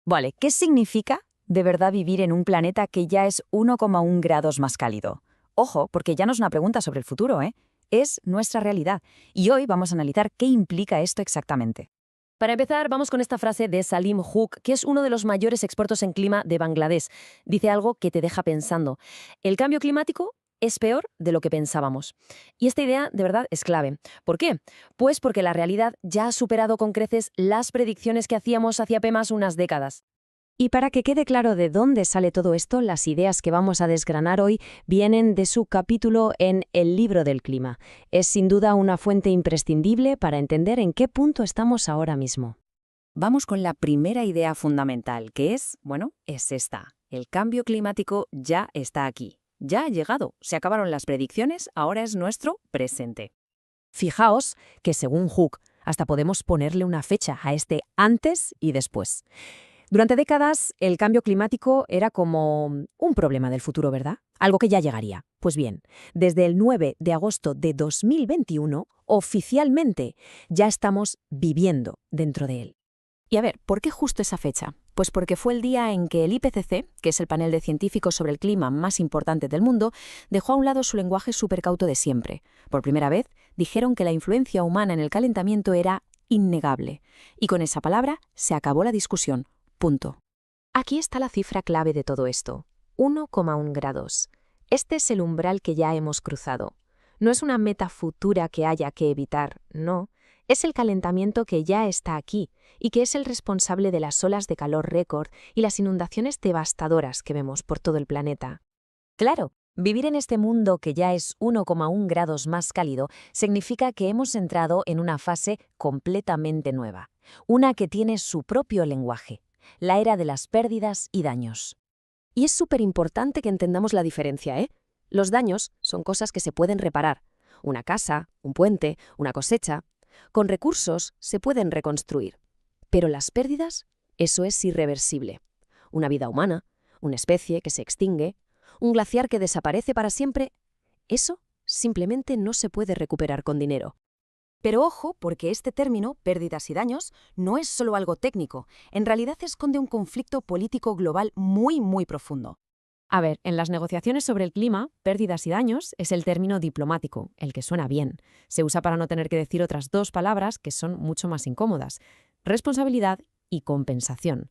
Vale, ¿qué significa de verdad vivir en un planeta que ya es 1,1 grados más cálido? Ojo, porque ya no es una pregunta sobre el futuro, ¿eh? Es nuestra realidad. Y hoy vamos a analizar qué implica esto exactamente. Para empezar, vamos con esta frase de Salim Hook, que es uno de los mayores expertos en clima de Bangladesh. Dice algo que te deja pensando. El cambio climático es peor de lo que pensábamos. Y esta idea, de verdad, es clave. ¿Por qué? Pues porque la realidad ya ha superado con creces las predicciones que hacíamos hace apenas unas décadas. Y para que quede claro de dónde sale todo esto, las ideas que vamos a desgranar hoy vienen de su capítulo en El libro del clima. Es sin duda una fuente imprescindible para entender en qué punto estamos ahora mismo. Vamos con la primera idea fundamental, que es esta. El cambio climático ya está aquí. Ya ha llegado. Se acabaron las predicciones, ahora es nuestro presente. Fijaos que, según Hook, hasta podemos ponerle una fecha a este antes y después. Durante décadas, el cambio climático era como un problema del futuro, ¿verdad? Algo que ya llegaría. Pues bien, desde el 9 de agosto de 2021, oficialmente, ya estamos viviendo dentro de él. Y a ver, ¿por qué justo esa fecha? Pues porque fue el día en que el IPCC, que es el panel de científicos sobre el clima más importante del mundo, dejó a un lado su lenguaje supercauto de siempre. Por primera vez, dijeron que la influencia humana en el calentamiento era innegable. Y con esa palabra se acabó la discusión. Punto. Aquí está la cifra clave de todo esto. 1,1 grados. Este es el umbral que ya hemos cruzado. No es una meta futura que haya que evitar, no. Es el calentamiento que ya está aquí y que es el responsable de las olas de calor récord y las inundaciones devastadoras que vemos por todo el planeta. Claro, vivir en este mundo que ya es 1,1 grados más cálido significa que hemos entrado en una fase completamente nueva, una que tiene su propio lenguaje, la era de las pérdidas y daños. Y es súper importante que entendamos la diferencia, ¿eh? Los daños son cosas que se pueden reparar. Una casa, un puente, una cosecha. Con recursos se pueden reconstruir. Pero las pérdidas, eso es irreversible. Una vida humana, una especie que se extingue, un glaciar que desaparece para siempre, eso simplemente no se puede recuperar con dinero. Pero ojo, porque este término, pérdidas y daños, no es solo algo técnico. En realidad esconde un conflicto político global muy profundo. A ver, en las negociaciones sobre el clima, pérdidas y daños es el término diplomático, el que suena bien. Se usa para no tener que decir otras dos palabras que son mucho más incómodas: responsabilidad y compensación.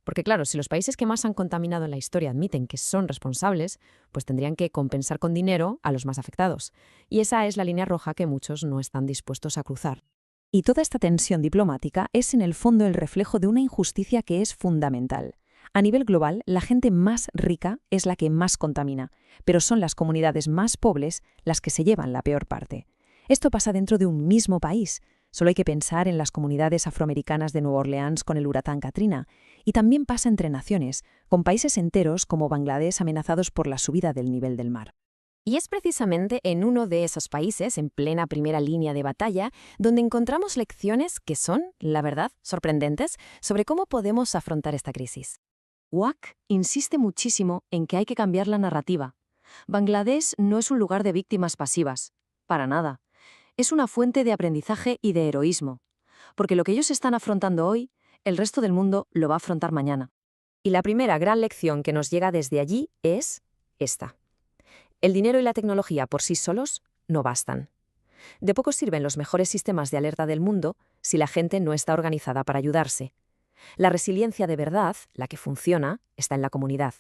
Porque claro, si los países que más han contaminado en la historia admiten que son responsables, pues tendrían que compensar con dinero a los más afectados. Y esa es la línea roja que muchos no están dispuestos a cruzar. Y toda esta tensión diplomática es en el fondo el reflejo de una injusticia que es fundamental. A nivel global, la gente más rica es la que más contamina, pero son las comunidades más pobres las que se llevan la peor parte. Esto pasa dentro de un mismo país. Solo hay que pensar en las comunidades afroamericanas de Nueva Orleans con el huracán Katrina. Y también pasa entre naciones, con países enteros como Bangladesh amenazados por la subida del nivel del mar. Y es precisamente en uno de esos países, en plena primera línea de batalla, donde encontramos lecciones que son, la verdad, sorprendentes sobre cómo podemos afrontar esta crisis. WAC insiste muchísimo en que hay que cambiar la narrativa. Bangladesh no es un lugar de víctimas pasivas, para nada. Es una fuente de aprendizaje y de heroísmo, porque lo que ellos están afrontando hoy, el resto del mundo lo va a afrontar mañana. Y la primera gran lección que nos llega desde allí es esta. El dinero y la tecnología por sí solos no bastan. De poco sirven los mejores sistemas de alerta del mundo si la gente no está organizada para ayudarse. La resiliencia de verdad, la que funciona, está en la comunidad.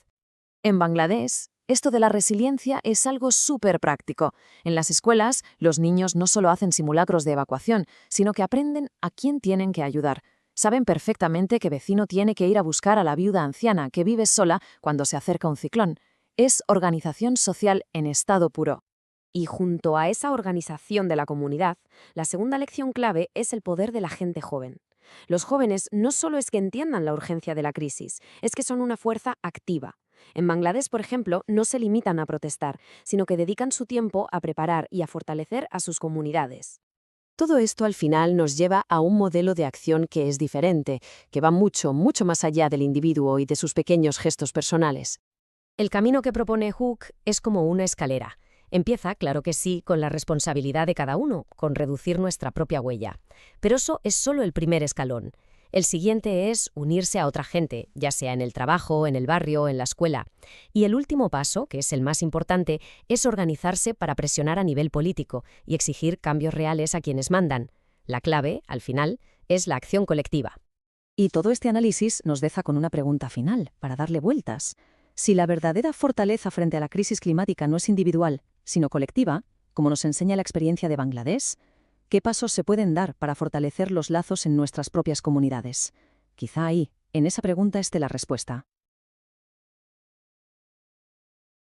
En Bangladesh, esto de la resiliencia es algo súper práctico. En las escuelas, los niños no solo hacen simulacros de evacuación, sino que aprenden a quién tienen que ayudar. Saben perfectamente qué vecino tiene que ir a buscar a la viuda anciana que vive sola cuando se acerca un ciclón. Es organización social en estado puro. Y junto a esa organización de la comunidad, la segunda lección clave es el poder de la gente joven. Los jóvenes no solo es que entiendan la urgencia de la crisis, es que son una fuerza activa. En Bangladesh, por ejemplo, no se limitan a protestar, sino que dedican su tiempo a preparar y a fortalecer a sus comunidades. Todo esto al final nos lleva a un modelo de acción que es diferente, que va mucho más allá del individuo y de sus pequeños gestos personales. El camino que propone Hook es como una escalera. Empieza, claro que sí, con la responsabilidad de cada uno, con reducir nuestra propia huella. Pero eso es solo el primer escalón. El siguiente es unirse a otra gente, ya sea en el trabajo, en el barrio, en la escuela. Y el último paso, que es el más importante, es organizarse para presionar a nivel político y exigir cambios reales a quienes mandan. La clave, al final, es la acción colectiva. Y todo este análisis nos deja con una pregunta final, para darle vueltas. Si la verdadera fortaleza frente a la crisis climática no es individual, sino colectiva, como nos enseña la experiencia de Bangladesh, ¿qué pasos se pueden dar para fortalecer los lazos en nuestras propias comunidades? Quizá ahí, en esa pregunta esté la respuesta.